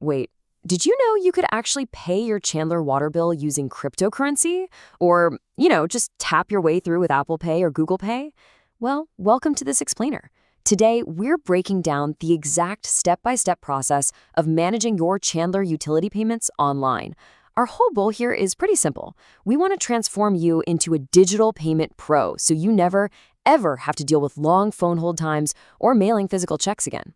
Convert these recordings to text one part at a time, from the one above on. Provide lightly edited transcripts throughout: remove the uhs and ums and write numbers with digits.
Wait, did you know you could actually pay your Chandler water bill using cryptocurrency? Or, just tap your way through with Apple Pay or Google Pay? Well, welcome to this explainer. Today, we're breaking down the exact step-by-step process of managing your Chandler utility payments online. Our whole goal here is pretty simple. We want to transform you into a digital payment pro so you never, ever have to deal with long phone hold times or mailing physical checks again.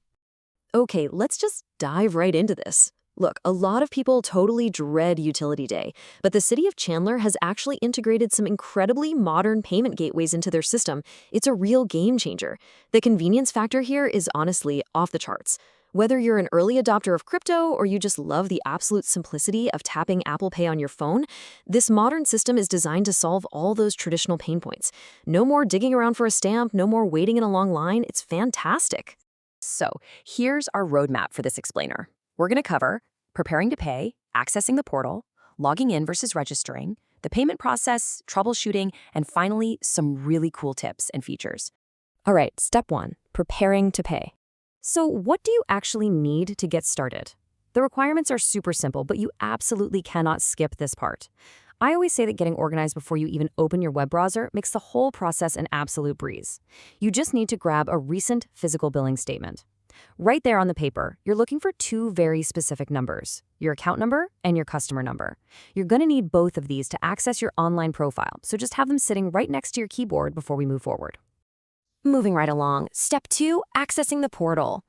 Okay, let's just dive right into this. Look, a lot of people totally dread Utility Day, but the city of Chandler has actually integrated some incredibly modern payment gateways into their system. It's a real game changer. The convenience factor here is honestly off the charts. Whether you're an early adopter of crypto or you just love the absolute simplicity of tapping Apple Pay on your phone, this modern system is designed to solve all those traditional pain points. No more digging around for a stamp, no more waiting in a long line. It's fantastic. So, here's our roadmap for this explainer. We're going to cover preparing to pay, accessing the portal, logging in versus registering, the payment process, troubleshooting, and finally, some really cool tips and features. All right, step 1, preparing to pay. So what do you actually need to get started? The requirements are super simple, but you absolutely cannot skip this part. I always say that getting organized before you even open your web browser makes the whole process an absolute breeze. You just need to grab a recent physical billing statement. Right there on the paper, you're looking for two very specific numbers, your account number and your customer number. You're going to need both of these to access your online profile, so just have them sitting right next to your keyboard before we move forward. Moving right along, step 2, accessing the portal.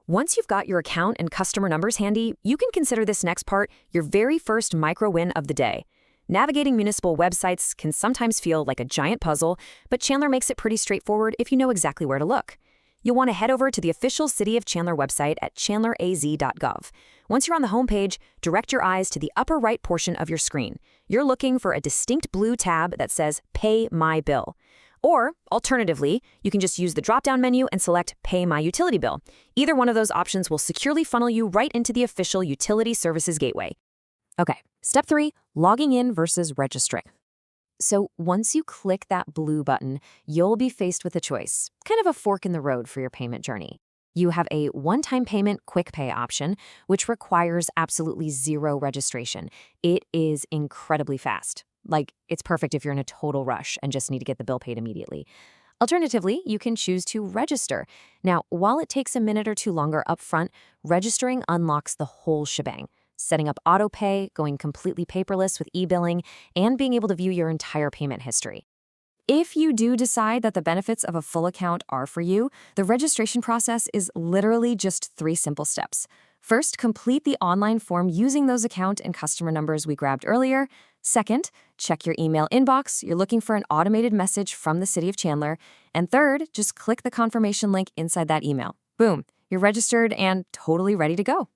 Once you've got your account and customer numbers handy, you can consider this next part your very first micro win of the day. Navigating municipal websites can sometimes feel like a giant puzzle, but Chandler makes it pretty straightforward if you know exactly where to look. You'll want to head over to the official City of Chandler website at chandleraz.gov. Once you're on the homepage, direct your eyes to the upper right portion of your screen. You're looking for a distinct blue tab that says Pay My Bill. Or, alternatively, you can just use the drop-down menu and select Pay My Utility Bill. Either one of those options will securely funnel you right into the official Utility Services Gateway. Okay, step 3, logging in versus registering. So once you click that blue button, you'll be faced with a choice, kind of a fork in the road for your payment journey. You have a one-time payment quick pay option, which requires absolutely zero registration. It is incredibly fast. It's perfect if you're in a total rush and just need to get the bill paid immediately. Alternatively, you can choose to register. Now, while it takes a minute or two longer upfront, registering unlocks the whole shebang. Setting up auto pay, going completely paperless with e-billing, and being able to view your entire payment history. If you do decide that the benefits of a full account are for you, the registration process is literally just 3 simple steps. First, complete the online form using those account and customer numbers we grabbed earlier. Second, check your email inbox. You're looking for an automated message from the City of Chandler. And third, just click the confirmation link inside that email. Boom, you're registered and totally ready to go.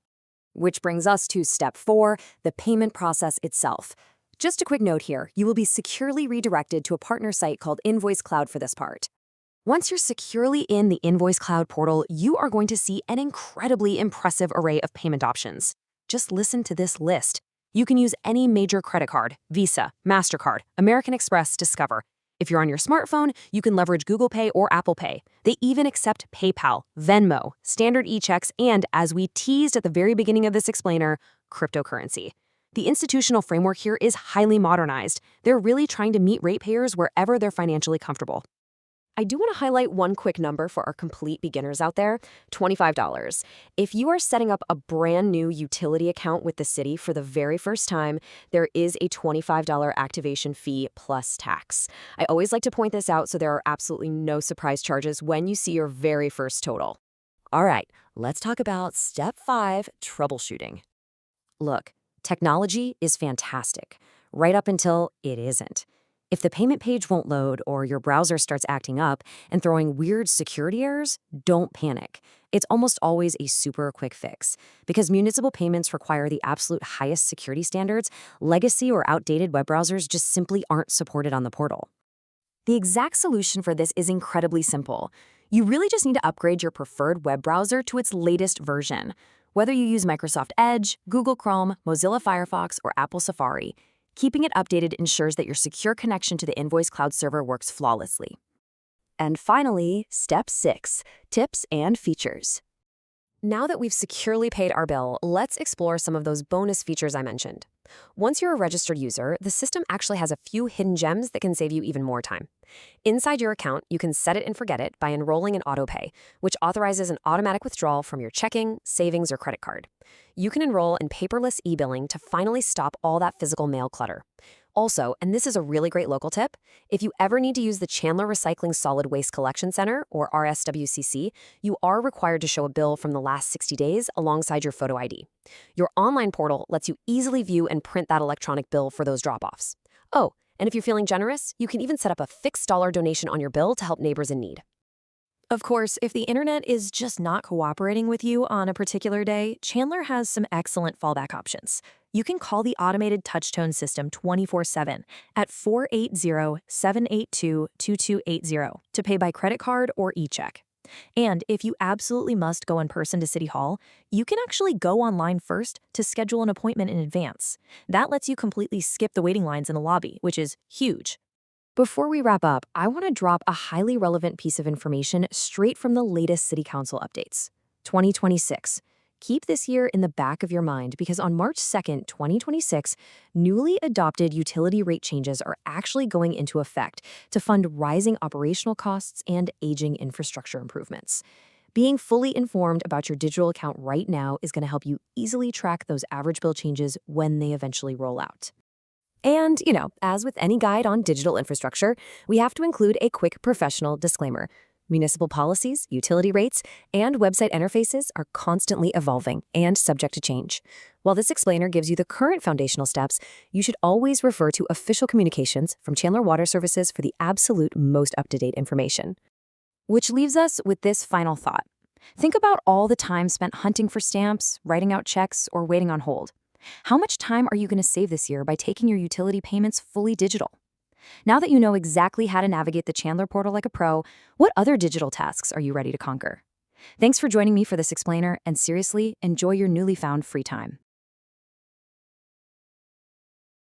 Which brings us to step 4, the payment process itself. Just a quick note here, you will be securely redirected to a partner site called Invoice Cloud for this part. Once you're securely in the Invoice Cloud portal, you are going to see an incredibly impressive array of payment options. Just listen to this list. You can use any major credit card, Visa, MasterCard, American Express, Discover. If you're on your smartphone, you can leverage Google Pay or Apple Pay. They even accept PayPal, Venmo, standard e-checks, and, as we teased at the very beginning of this explainer, cryptocurrency. The institutional framework here is highly modernized. They're really trying to meet ratepayers wherever they're financially comfortable. I do want to highlight one quick number for our complete beginners out there, $25. If you are setting up a brand new utility account with the city for the very first time, there is a $25 activation fee plus tax. I always like to point this out so there are absolutely no surprise charges when you see your very first total. All right, let's talk about step 5, troubleshooting. Look, technology is fantastic, right up until it isn't. If the payment page won't load or your browser starts acting up and throwing weird security errors, don't panic. It's almost always a super quick fix. Because municipal payments require the absolute highest security standards, legacy or outdated web browsers just simply aren't supported on the portal. The exact solution for this is incredibly simple. You really just need to upgrade your preferred web browser to its latest version. Whether you use Microsoft Edge, Google Chrome, Mozilla Firefox, or Apple Safari, keeping it updated ensures that your secure connection to the Invoice Cloud server works flawlessly. And finally, step 6, tips and features. Now that we've securely paid our bill, let's explore some of those bonus features I mentioned. Once you're a registered user, the system actually has a few hidden gems that can save you even more time. Inside your account, you can set it and forget it by enrolling in autopay, which authorizes an automatic withdrawal from your checking, savings, or credit card. You can enroll in paperless e-billing to finally stop all that physical mail clutter. Also, and this is a really great local tip, if you ever need to use the Chandler Recycling Solid Waste Collection Center, or RSWCC, you are required to show a bill from the last 60 days alongside your photo ID. Your online portal lets you easily view and print that electronic bill for those drop-offs. Oh, and if you're feeling generous, you can even set up a fixed dollar donation on your bill to help neighbors in need. Of course, if the internet is just not cooperating with you on a particular day, Chandler has some excellent fallback options. You can call the automated touchtone system 24/7 at 480-782-2280 to pay by credit card or e-check. And if you absolutely must go in person to City Hall, you can actually go online first to schedule an appointment in advance. That lets you completely skip the waiting lines in the lobby, which is huge. Before we wrap up, I want to drop a highly relevant piece of information straight from the latest City Council updates. 2026. Keep this year in the back of your mind because on March 2nd, 2026, newly adopted utility rate changes are actually going into effect to fund rising operational costs and aging infrastructure improvements. Being fully informed about your digital account right now is going to help you easily track those average bill changes when they eventually roll out. And, as with any guide on digital infrastructure, we have to include a quick professional disclaimer. Municipal policies, utility rates, and website interfaces are constantly evolving and subject to change. While this explainer gives you the current foundational steps, you should always refer to official communications from Chandler Water Services for the absolute most up-to-date information. Which leaves us with this final thought. Think about all the time spent hunting for stamps, writing out checks, or waiting on hold. How much time are you going to save this year by taking your utility payments fully digital? Now that you know exactly how to navigate the Chandler portal like a pro, what other digital tasks are you ready to conquer? Thanks for joining me for this explainer, and seriously, enjoy your newly found free time.